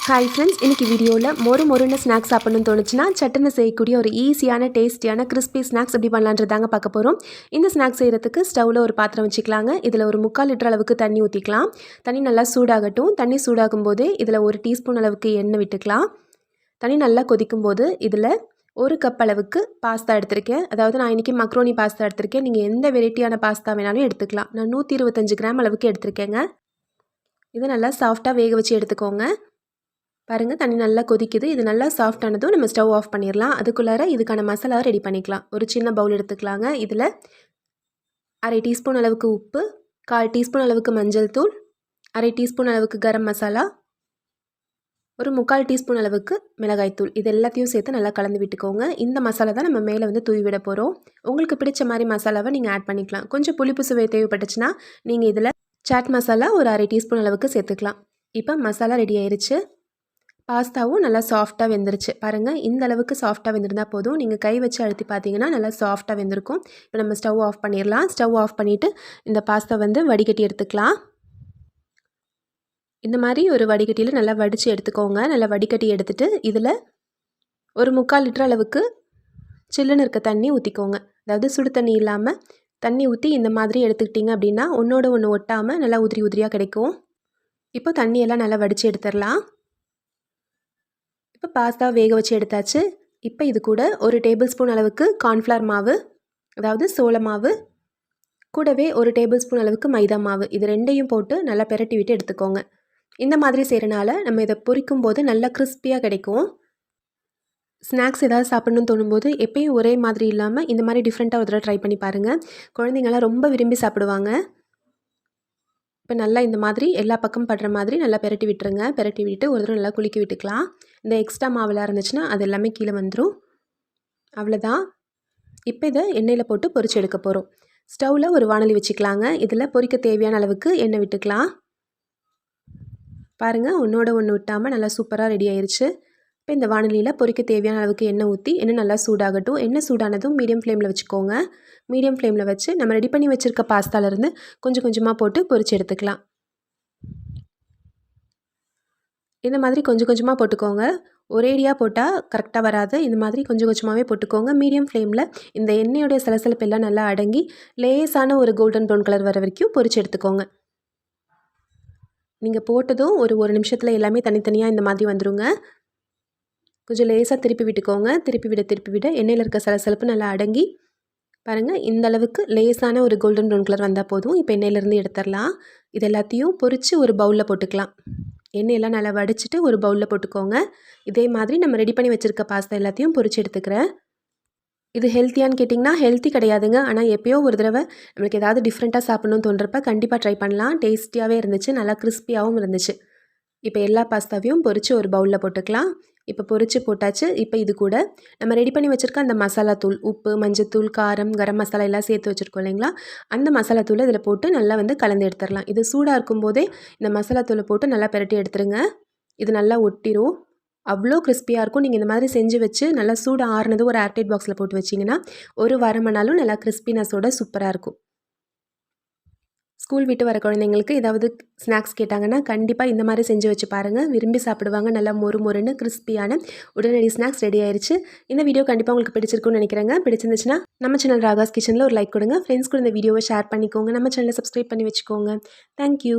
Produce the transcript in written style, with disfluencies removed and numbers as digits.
Hi friends, இன்றைக்கி வீடியோவில் மொறுன்னு ஸ்நாக்ஸ் சாப்பிட்ணுன்னு தோணுச்சுன்னா சட்டுன்னு செய்யக்கூடிய ஒரு ஈஸியான டேஸ்டியான கிறிஸ்பி ஸ்நாக்ஸ் எப்படி பண்ணலான்றதாங்க பார்க்க போகிறோம். இந்த ஸ்நாக்ஸ் செய்கிறதுக்கு ஸ்டவ்வில் ஒரு பாத்திரம் வச்சுக்கலாங்க. இதில் ஒரு 3/4 லிட்டர் அளவுக்கு தண்ணி ஊற்றிக்கலாம். தண்ணி நல்லா சூடாகட்டும். தண்ணி சூடாகும் போது இதில் 1 டீஸ்பூன் அளவுக்கு எண்ணெய் விட்டுக்கலாம். தண்ணி நல்லா கொதிக்கும் போது இதில் 1 கப் அளவுக்கு பாஸ்தா எடுத்திருக்கேன். அதாவது நான் இன்றைக்கி மக்ரோனி பாஸ்தா எடுத்திருக்கேன். நீங்கள் எந்த வெரைட்டியான பாஸ்தா வேணாலும் எடுத்துக்கலாம். நான் 125 கிராம் அளவுக்கு எடுத்திருக்கேங்க. இதை நல்லா சாஃப்டாக வேக வச்சு எடுத்துக்கோங்க. பாருங்கள், தண்ணி நல்லா கொதிக்குது. இது நல்லா சாஃப்டானதும் நம்ம ஸ்டவ் ஆஃப் பண்ணிடலாம். அதுக்குள்ளார இதுக்கான மசாலா ரெடி பண்ணிக்கலாம். ஒரு சின்ன பவுல் எடுத்துக்கலாங்க. இதில் 1/2 டீஸ்பூன் அளவுக்கு உப்பு, 1/4 டீஸ்பூன் அளவுக்கு மஞ்சள் தூள், 1/2 டீஸ்பூன் அளவுக்கு கரம் மசாலா, ஒரு 3/4 டீஸ்பூன் அளவுக்கு மிளகாய்த்தூள். இது எல்லாத்தையும் சேர்த்து நல்லா கலந்து விட்டுக்கோங்க. இந்த மசாலா தான் நம்ம மேலே தூவி விட போகிறோம். உங்களுக்கு பிடிச்ச மாதிரி மசாலாவை நீங்கள் ஆட் பண்ணிக்கலாம். கொஞ்சம் புளிப்பு சுவை தேவைப்பட்டுச்சுன்னா நீங்கள் இதில் சாட் மசாலா ஒரு 1/2 டீஸ்பூன் அளவுக்கு சேர்த்துக்கலாம். இப்போ மசாலா ரெடி ஆயிடுச்சு. பாஸ்தாவும் நல்லா சாஃப்டாக வெந்துருச்சு. பாருங்கள், இந்த அளவுக்கு சாஃப்டாக வெந்திருந்தால் போதும். நீங்கள் கை வச்சு அழுத்தி பார்த்தீங்கன்னா நல்லா சாஃப்டாக வெந்திருக்கும். இப்போ நம்ம ஸ்டவ் ஆஃப் பண்ணிடலாம். ஸ்டவ் ஆஃப் பண்ணிவிட்டு இந்த பாஸ்தா வடிகட்டி எடுத்துக்கலாம். இந்த மாதிரி ஒரு வடிகட்டியில் நல்லா வடித்து எடுத்துக்கோங்க. நல்லா வடிகட்டி எடுத்துகிட்டு இதில் ஒரு 3/4 லிட்டர் அளவுக்கு சில்லுன்னு இருக்க தண்ணி ஊற்றிக்கோங்க. அதாவது சுடு தண்ணி இல்லாமல் தண்ணி ஊற்றி இந்த மாதிரி எடுத்துக்கிட்டிங்க அப்படின்னா ஒன்றோட ஒன்று ஒட்டாமல் நல்லா உதிரி உதிரியாக கிடைக்கும். இப்போ தண்ணியெல்லாம் நல்லா வடித்து எடுத்துடலாம். இப்போ பாஸ்தா வேக வச்சு எடுத்தாச்சு. இப்போ இது கூட 1 டேபிள் ஸ்பூன் அளவுக்கு கார்ன்ஃப்ளவர் மாவு, அதாவது சோள மாவு, கூடவே 1 டேபிள் ஸ்பூன் அளவுக்கு மைதா மாவு, இது ரெண்டையும் போட்டு நல்லா பெரட்டி விட்டு எடுத்துக்கோங்க. இந்த மாதிரி செய்கிறனால நம்ம இதை பொரிக்கும் போது நல்லா கிறிஸ்பியாக கிடைக்கும். ஸ்நாக்ஸ் ஏதாவது சாப்பிட்ணுன்னு தோணும்போது எப்பயும் ஒரே மாதிரி இல்லாமல் இந்த மாதிரி டிஃப்ரெண்ட்டாக ஒரு தடவை ட்ரை பண்ணி பாருங்கள். குழந்தைங்களாம் ரொம்ப விரும்பி சாப்பிடுவாங்க. இப்போ நல்லா இந்த மாதிரி எல்லா பக்கம் படுற மாதிரி நல்லா பெரட்டி விட்டுருங்க. பெரட்டி விட்டு ஒரு தடவை நல்லா குலுக்கி விட்டுக்கலாம். இந்த எக்ஸ்ட்ரா மாவுலாம் இருந்துச்சுன்னா அது எல்லாமே கீழே வந்துடும். அவ்வளோதான். இப்போ இதை எண்ணெயில் போட்டு பொரிச்சு எடுக்க போகிறோம். ஸ்டவ்வில் ஒரு வாணலி வச்சுக்கலாங்க. இதில் பொரிக்க தேவையான அளவுக்கு எண்ணெய் விட்டுக்கலாம். பாருங்கள், ஒன்றோட ஒன்று விட்டாமல் நல்லா சூப்பராக ரெடி ஆயிடுச்சு. இப்போ இந்த வாணலியில் பொரிக்க தேவையான அளவுக்கு எண்ணெய் ஊற்றி எண்ணெய் நல்லா சூடாகட்டும். எண்ணெய் சூடானதும் மீடியம் ஃப்ளேமில் வச்சுக்கோங்க. மீடியம் ஃப்ளேமில் வச்சு நம்ம ரெடி பண்ணி வச்சுருக்க பாஸ்தாலேருந்து கொஞ்சம் கொஞ்சமாக போட்டு பொரிச்சு எடுத்துக்கலாம். இந்த மாதிரி கொஞ்சம் கொஞ்சமாக போட்டுக்கோங்க. ஒரேடியாக போட்டால் கரெக்டாக வராது. இந்த மாதிரி கொஞ்சம் கொஞ்சமாகவே போட்டுக்கோங்க. மீடியம் ஃப்ளேமில் இந்த எண்ணெயோடைய சலசலப்பு எல்லாம் நல்லா அடங்கி லேசான ஒரு கோல்டன் ப்ரௌன் கலர் வர வரைக்கும் பொரிச்சு எடுத்துக்கோங்க. நீங்கள் போட்டதும் ஒரு நிமிஷத்தில் எல்லாமே தனித்தனியாக இந்த மாதிரி வந்துடுங்க. கொஞ்சம் லேசாக திருப்பி விட்டுக்கோங்க. திருப்பி விட எண்ணெயில் இருக்க சலசலப்பு நல்லா அடங்கி பாருங்கள், இந்த அளவுக்கு லேசான ஒரு கோல்டன் ப்ரௌன் கலர் வந்தால் போதும். இப்போ எண்ணெயிலேருந்து எடுத்துடலாம். இது எல்லாத்தையும் பொரித்து ஒரு பவுலில் போட்டுக்கலாம். எண்ணெயெல்லாம் நல்லா வடிச்சிட்டு ஒரு பவுலில் போட்டுக்கோங்க. இதே மாதிரி நம்ம ரெடி பண்ணி வச்சுருக்க பாஸ்தா எல்லாத்தையும் பொரித்து எடுத்துக்கிறேன். இது ஹெல்த்தியான்னு கேட்டிங்கன்னா ஹெல்த்தி கிடையாதுங்க. ஆனால் எப்போயோ ஒரு தடவை நம்மளுக்கு ஏதாவது டிஃப்ரெண்ட்டாக சாப்பிட்ணுன்னு தோன்றப்ப கண்டிப்பாக ட்ரை பண்ணலாம். டேஸ்டியாகவே இருந்துச்சு, நல்லா கிறிஸ்பியாகவும் இருந்துச்சு. இப்போ எல்லா பாஸ்தாவையும் பொரித்து ஒரு பவுலில் போட்டுக்கலாம். இப்போ பொரித்து போட்டாச்சு. இப்போ இது கூட நம்ம ரெடி பண்ணி வச்சுருக்க அந்த மசாலா தூள், உப்பு, மஞ்சத்தூள், காரம், கரம் மசாலா எல்லாம் சேர்த்து வச்சுருக்கோம் இல்லைங்களா, அந்த மசாலா தூளை இதில் போட்டு நல்லா கலந்து எடுத்துடலாம். இது சூடாக இருக்கும்போதே இந்த மசாலா தூளை போட்டு நல்லா பெரட்டி எடுத்துருங்க. இது நல்லா ஒட்டிரும். அவ்வளோ கிறிஸ்பியாக இருக்கும். நீங்கள் இந்த மாதிரி செஞ்சு வச்சு நல்லா சூடு ஆறுனது ஒரு ஏர்டைட் பாக்ஸில் போட்டு வச்சிங்கன்னா ஒரு வாரமானாலும் நல்லா கிறிஸ்பினஸோட சூப்பராக இருக்கும். ஸ்கூல் விட்டு வர குழந்தைங்களுக்கு ஏதாவது ஸ்நாக்ஸ் கேட்டாங்கன்னா கண்டிப்பாக இந்த மாதிரி செஞ்சு வச்சு பாருங்கள். விரும்பி சாப்பிடுவாங்க. நல்லா மொறுன்னு கிறிஸ்பியான உடனடி ஸ்நாக்ஸ் ரெடி ஆயிடுச்சு. இந்த வீடியோ கண்டிப்பாக உங்களுக்கு பிடிச்சிருக்குன்னு நினைக்கிறேங்க. பிடிச்சிருந்துச்சுன்னா நம்ம சேனல் ராகாஸ் கிச்சனில் ஒரு லைக் கொடுங்க. ஃப்ரெண்ட்ஸ் கூட இந்த வீடியோவை ஷேர் பண்ணிக்கோங்க. நம்ம சேனலை சப்ஸ்கிரைப் பண்ணி வச்சுக்கோங்க. தேங்க்யூ.